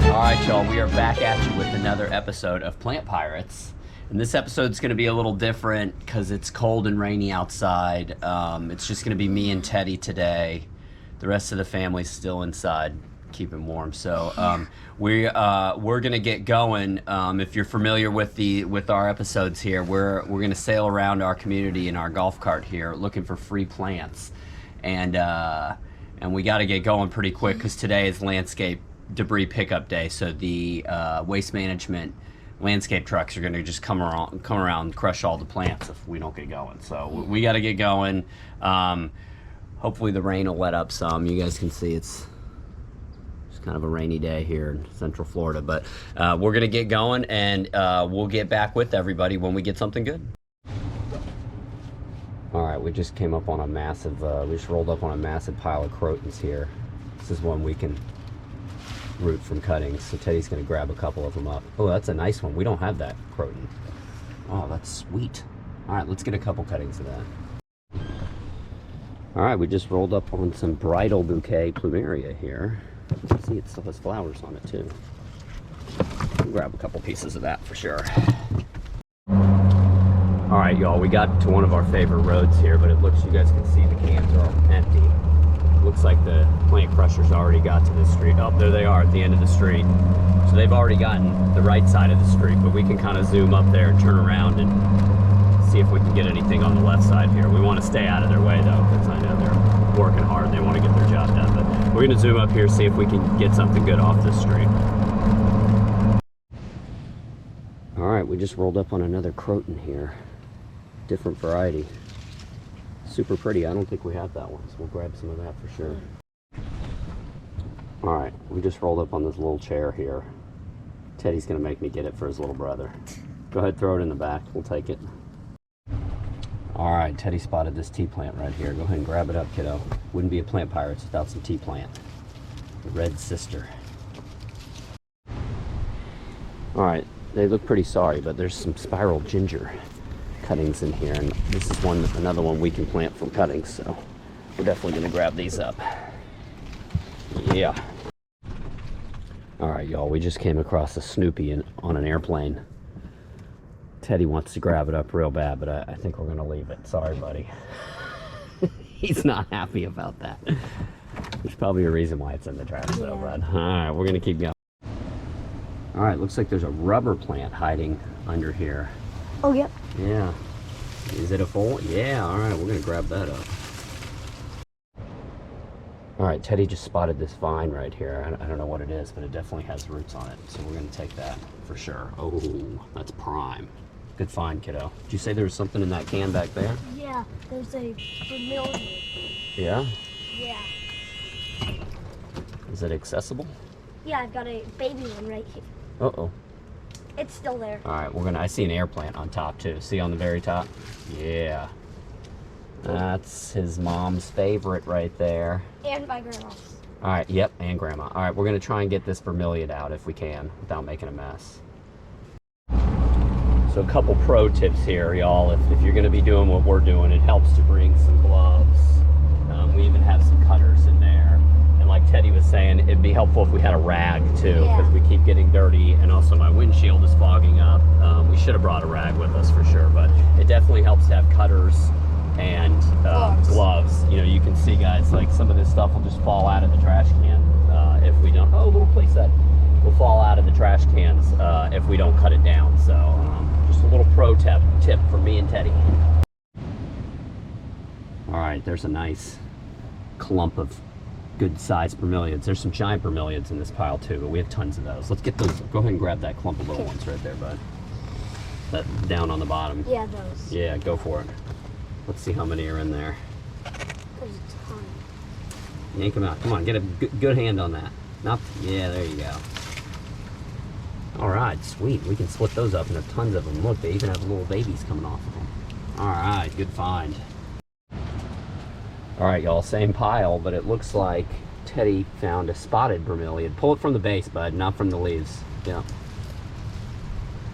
Alright y'all, we are back at you with another episode of Plant Pirates. And this episode's going to be a little different because it's cold and rainy outside. It's just going to be me and Teddy today. The rest of the family's still inside, keeping warm. So we're going to get going. If you're familiar with our episodes here, we're going to sail around our community in our golf cart here looking for free plants. And we got to get going pretty quick because today is landscape debris pickup day, so the waste management landscape trucks are going to just come around and crush all the plants if we don't get going. So we got to get going. Hopefully the rain will let up some. You guys can see it's kind of a rainy day here in Central Florida, but we're going to get going, and we'll get back with everybody when we get something good. All right, we just came up on a massive, we just rolled up on a massive pile of crotons here. This is one we can root from cuttings, so Teddy's gonna grab a couple of them up. Oh, that's a nice one. We don't have that croton. Oh, that's sweet. All right, let's get a couple cuttings of that. All right, we just rolled up on some bridal bouquet plumeria here. See, it still has flowers on it too. We'll grab a couple pieces of that for sure. All right, y'all, we got to one of our favorite roads here, but it looks, you guys can see the cans are all empty. Looks like the plant crushers already got to the street. Oh, there they are at the end of the street. So they've already gotten the right side of the street, but we can kind of zoom up there and turn around and see if we can get anything on the left side here. We want to stay out of their way though, because I know they're working hard. They want to get their job done, but we're going to zoom up here, see if we can get something good off this street. All right, we just rolled up on another croton here. Different variety. Super pretty. I don't think we have that one, so we'll grab some of that for sure. All right, we just rolled up on this little chair here. Teddy's gonna make me get it for his little brother. Go ahead, throw it in the back. We'll take it. All right, Teddy spotted this tea plant right here. Go ahead and grab it up, kiddo. Wouldn't be a Plant Pirates without some tea plant. The red sister. All right, they look pretty sorry, but there's some spiral ginger cuttings in here, and this is another one we can plant from cuttings, so we're definitely going to grab these up. Yeah. All right, y'all, we just came across a Snoopy on an airplane. Teddy wants to grab it up real bad, but I think we're going to leave it. Sorry, buddy. He's not happy about that. There's probably a reason why it's in the trash though, bud. All right, we're going to keep going. All right, looks like there's a rubber plant hiding under here. Oh, yep. Yeah. Is it a full? Yeah, all right, we're going to grab that up. All right, Teddy just spotted this vine right here. I don't know what it is, but it definitely has roots on it, so we're going to take that for sure. Oh, that's prime. Good find, kiddo. Did you say there was something in that can back there? Yeah, there's a vermilion. Yeah? Yeah. Is it accessible? Yeah, I've got a baby one right here. Uh-oh. It's still there. All right, I see an air plant on top too. See on the very top? Yeah. That's his mom's favorite right there. And my grandma's. All right, yep, and grandma. All right, we're gonna try and get this vermilion out if we can without making a mess. So a couple pro tips here, y'all. If you're gonna be doing what we're doing, it helps to bring some gloves. We even have some cutters in there. And like Teddy was saying, it'd be helpful if we had a rag too, because we keep getting dirty, and also my windshield is fogging up. We should have brought a rag with us for sure, but it definitely helps to have cutters and gloves. You know, you can see, guys, like some of this stuff will just fall out of the trash can if we don't. Oh, little playset will fall out of the trash cans if we don't cut it down. So just a little pro tip for me and Teddy. All right, there's a nice clump of good sized bromeliads. There's some giant bromeliads in this pile too, but we have tons of those. Let's get those. Go ahead and grab that clump of little ones right there, bud. That down on the bottom. Yeah, those. Yeah, go for it. Let's see how many are in there. There's a ton. Yank them out. Come on, get a good hand on that. Yeah, there you go. All right, sweet. We can split those up into tons of them. Look, they even have little babies coming off of them. All right, good find. All right, y'all, same pile, but it looks like Teddy found a spotted bromeliad. Pull it from the base, bud, not from the leaves. Yeah.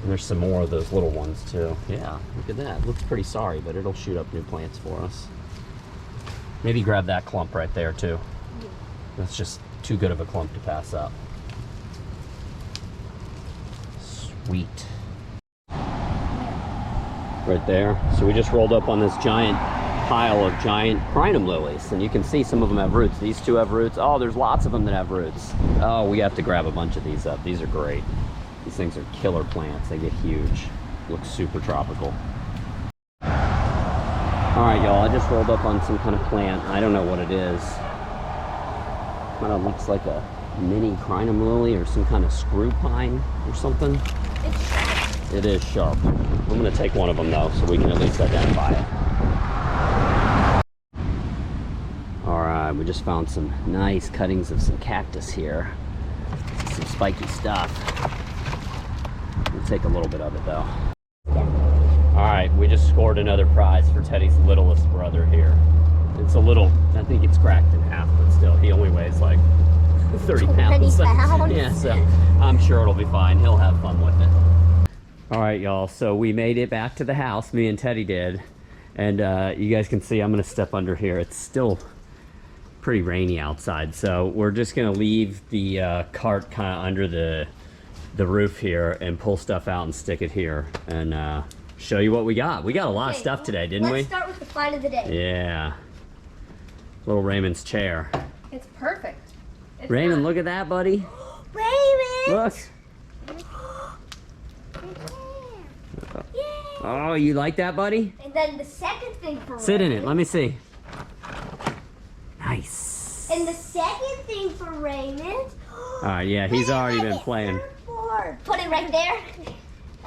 And there's some more of those little ones too. Yeah, look at that. Looks pretty sorry, but it'll shoot up new plants for us. Maybe grab that clump right there too. That's just too good of a clump to pass up. Sweet. Right there. So we just rolled up on this giant pile of giant crinum lilies, and you can see some of them have roots. These two have roots. Oh, there's lots of them that have roots. Oh, we have to grab a bunch of these up. These are great. These things are killer plants. They get huge. Look super tropical. All right, y'all, I just rolled up on some kind of plant. I don't know what it is. Kind of looks like a mini crinum lily or some kind of screw pine or something. It's sharp. It is sharp. I'm gonna take one of them though, so we can at least identify it. All right, we just found some nice cuttings of some cactus here. Some spiky stuff. We'll take a little bit of it though. All right, we just scored another prize for Teddy's littlest brother here. It's a little, I think it's cracked in half, but still, he only weighs like 30 pounds. Yeah, so I'm sure it'll be fine. He'll have fun with it. All right, y'all, so we made it back to the house, me and Teddy did. And you guys can see I'm gonna step under here. It's still pretty rainy outside, so we're just gonna leave the cart kind of under the roof here and pull stuff out and stick it here and show you what we got. We got a lot of stuff today, didn't we? Let's start with the find of the day. Yeah. Little Raymond's chair. It's perfect. It's Raymond, not- look at that, buddy. Raymond! Look. Yeah. Oh, you like that, buddy? And then the second thing for Sit in Raymond. it. Let me see. Nice. And the second thing for Raymond. All right, yeah, he's already been playing. Surfboard. Put it right there.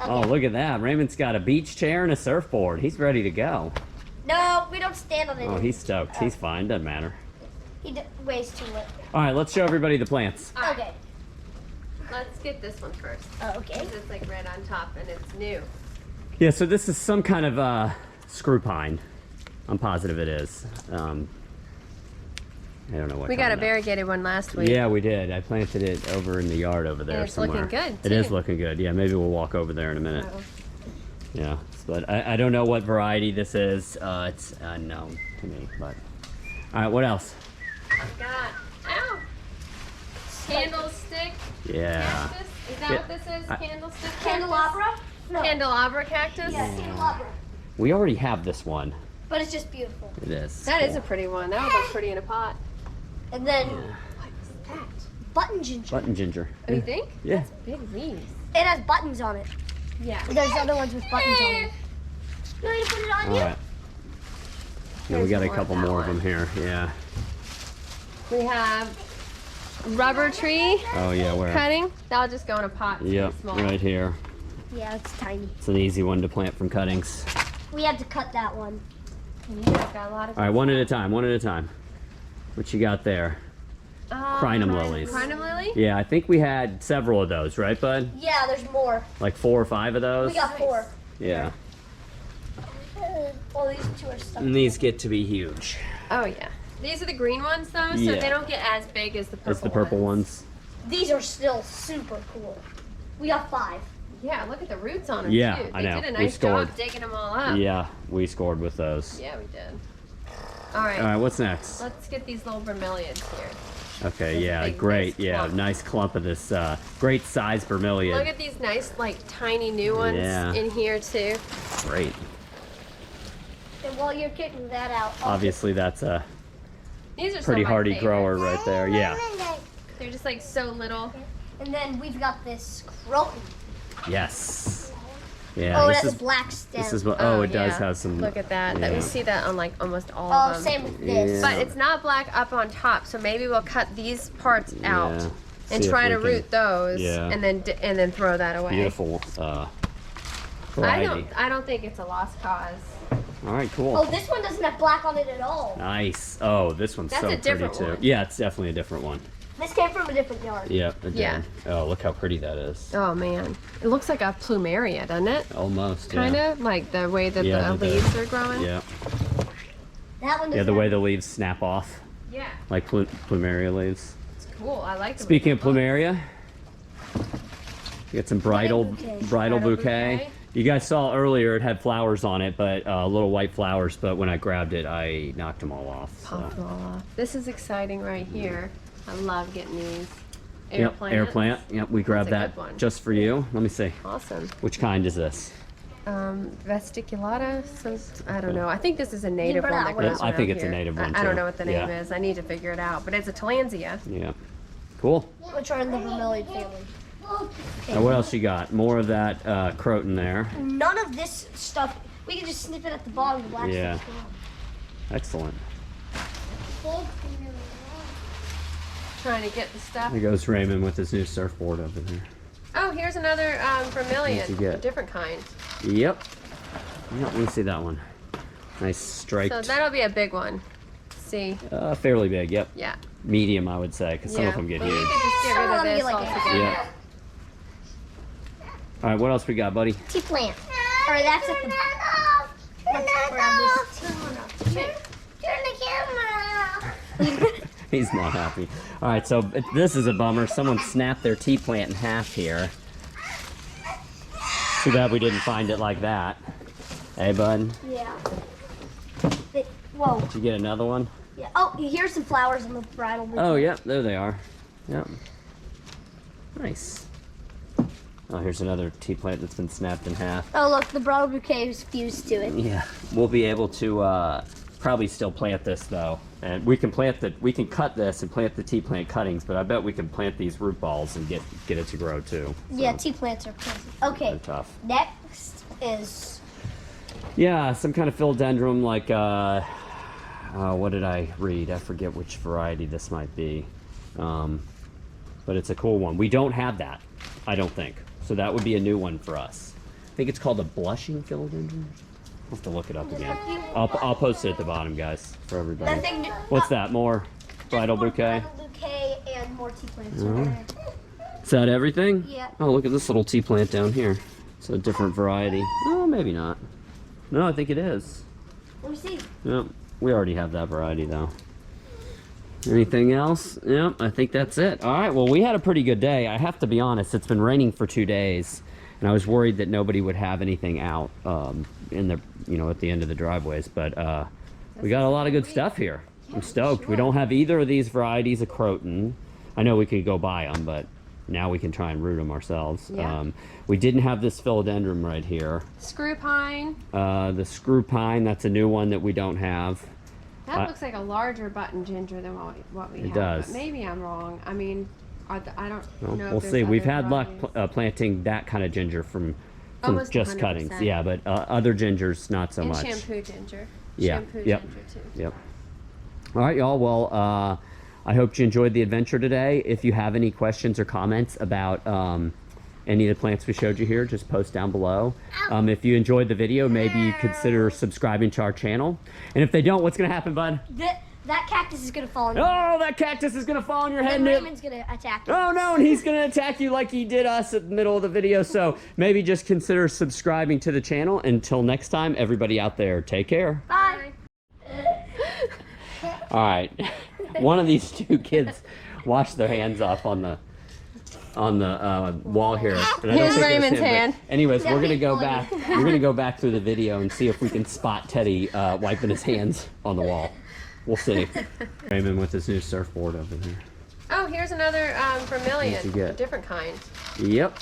Oh, look at that. Raymond's got a beach chair and a surfboard. He's ready to go. No, we don't stand on it. Oh, he's stoked. He's fine. Doesn't matter. He weighs too much. All right, let's show everybody the plants. All right, Okay. let's get this one first. Okay. This is like red on top and it's new. Yeah, so this is some kind of screw pine. I'm positive it is. I don't know what We got a kind, though. variegated one last week. Yeah, we did. I planted it over in the yard over there And it's somewhere. looking good, It is too. looking good. Yeah, maybe we'll walk over there in a minute. Oh. Yeah, but I don't know what variety this is. It's unknown to me, but. All right, what else? We got, ow! Candlestick Yeah. cactus. Is that Yeah, what this is? Candlestick cactus? Candelabra? No. Candelabra cactus? Yeah, candelabra. We already have this one. But it's just beautiful. It is. That is cool. a pretty one. That would look pretty in a pot. And then What is that? button ginger. Button ginger. Oh, you think? Yeah. Big leaves. It has buttons on it. Yeah. There's other ones with buttons on them. You want me to put it on All you? right. Yeah, we Here's got a more of couple that more of one. them here. Yeah. We have rubber tree Oh yeah, where? cutting. That'll just go in a pot. It's Yep, small. right here. Yeah, it's tiny. It's an easy one to plant from cuttings. We had to cut that one. Yeah, I've got a lot of. All right, one at a time. One at a time. What you got there? Crinum lilies. Crinum lily? Yeah, I think we had several of those, right, bud? Yeah, there's more. Like 4 or 5 of those. We got 4. Yeah. Well, these 2 are stuck. And these get to be huge. Oh yeah. These are the green ones though, so Yeah. they don't get as big as the purple. It's the purple ones. These are still super cool. We got 5. Yeah, look at the roots on them Yeah, too. I know. They did a We nice scored. job digging them all up. Yeah, we scored with those. Yeah, we did. All right. All right, what's next? Let's get these little bromeliads here. Okay, This yeah, big, great. nice Yeah, clump. nice clump of this great size bromeliad. Look at these nice, like, tiny new ones Yeah. in here too. Great. And while you're kicking that out, Obviously, that's a These are pretty some of my hardy favorites. grower right there. Yeah. They're just like so little. And then we've got this croton. Yes. Yeah. Oh, this that's is a black stem. this is what. Oh, it does yeah. have some. Look at that. That yeah. we see that on like almost all Oh, of them. same with this. Yeah. But it's not black up on top, so maybe we'll cut these parts out Yeah. and See if try we to can- root those, Yeah. and then throw that away. Beautiful I variety. don't think it's a lost cause. All right, cool. Oh, this one doesn't have black on it at all. Nice. Oh, this one's That's so a pretty different too. one. Yeah, it's definitely a different one. This came from a different yard. Yep. It Yeah. did. Oh, look how pretty that is. Oh man, it looks like a plumeria, doesn't it? Almost. Kind yeah. of like the way that Yeah, the it leaves does. are growing. Yeah. That one doesn't Yeah, the way have- the leaves snap off, Yeah, like plumeria leaves. it's cool. I like. the way Speaking they of look. plumeria, you got some bridal bouquet. bridal Bridal bouquet. bouquet. You guys saw earlier it had flowers on it, but little white flowers. But when I grabbed it, I knocked them all off. Pop them all off. This is exciting right here. I love getting these. Yep, air plant. Yep, we grabbed That's a that good one. just for you. Let me see. Awesome. Which kind is this? Vesticulata. I don't know. I think this is a native one that grows I think around it's a here. native one, I don't too. know what the name Yeah. is. I need to figure it out. But it's a Tillandsia. Yeah. Cool. Which are in the vermilion family. Now what else you got? More of that croton there. None of this stuff. We can just snip it at the bottom. The black Yeah. stuff's Excellent. Trying to get the stuff. There goes Raymond with his new surfboard over there. Oh, here's another vermilion. What'd you get? A different kind. Yep. Let me see that one. Nice striped. So that'll be a big one. See? Fairly big. Yep. Yeah. Medium, I would say, because some of them get Well, huge. you could just get rid of Some this get like altogether. Yeah. All right. What else we got, buddy? Tea plant. All right, that's at the. Let's grab this. Turn the camera. He's not happy. All right, so this is a bummer. Someone snapped their tea plant in half here. Too bad we didn't find it like that. Hey, bud. Yeah. Whoa. Did you get another one? Yeah. Oh, here's some flowers on the bridal wreath. Oh, yeah, there they are. Yep. Nice. Oh, here's another tea plant that's been snapped in half. Oh, look, the bridal bouquet is fused to it. Yeah, we'll be able to probably still plant this though, and we can cut this and plant the tea plant cuttings. But I bet we can plant these root balls and get it to grow too. So Yeah, tea plants are planted. Okay. they're tough. Next is. Yeah, some kind of philodendron like what did I read? I forget which variety this might be, but it's a cool one. We don't have that, I don't think. So that would be a new one for us. I think it's called a blushing philodendron. I'll have to look it up again. I'll post it at the bottom, guys, for everybody. That thing, What's that? More bridal more bouquet? Bridal bouquet and more tea plants. Is that everything? Yeah. Oh, look at this little tea plant down here. It's a different variety. Oh, maybe not. No, I think it is. Let me see. Yep. We already have that variety, though. Anything else? Yep, I think that's it. All right, well, we had a pretty good day. I have to be honest, it's been raining for 2 days, and I was worried that nobody would have anything out in the, at the end of the driveways, but we got a lot of good stuff here. I'm stoked. We don't have either of these varieties of croton. I know we could go buy them, but now we can try and root them ourselves. Yeah. We didn't have this philodendron right here. Screw pine. The screw pine, that's a new one that we don't have. That looks like a larger button ginger than what we have. does. But maybe I'm wrong. I mean, I don't Well, know. we'll if there's see. We've other had luck varieties. planting that kind of ginger from Almost just cuttings. 100%. Yeah, but other gingers, not so And much. shampoo ginger. Yeah. Shampoo Yep. ginger too. Yep. All right, y'all. Well, I hope you enjoyed the adventure today. If you have any questions or comments about any of the plants we showed you here, just post down below. If you enjoyed the video, maybe you consider subscribing to our channel. And if they don't, what's going to happen, bud? That cactus is gonna fall on you. Oh, that cactus is going to fall on your head. And Nip. Raymond's gonna attack you. Oh no, and he's gonna attack you like he did us at the middle of the video. So maybe just consider subscribing to the channel. Until next time, everybody out there, take care. Bye. All right, one of these two kids washed their hands off on the wall here. And I don't Here's think it was Raymond's him, but hand. Anyways, we're gonna go back. We're gonna go back through the video and see if we can spot Teddy wiping his hands on the wall. We'll see. Raymond with his new surfboard over there. Oh, here's another vermilion. What'd you get? A different kind. Yep.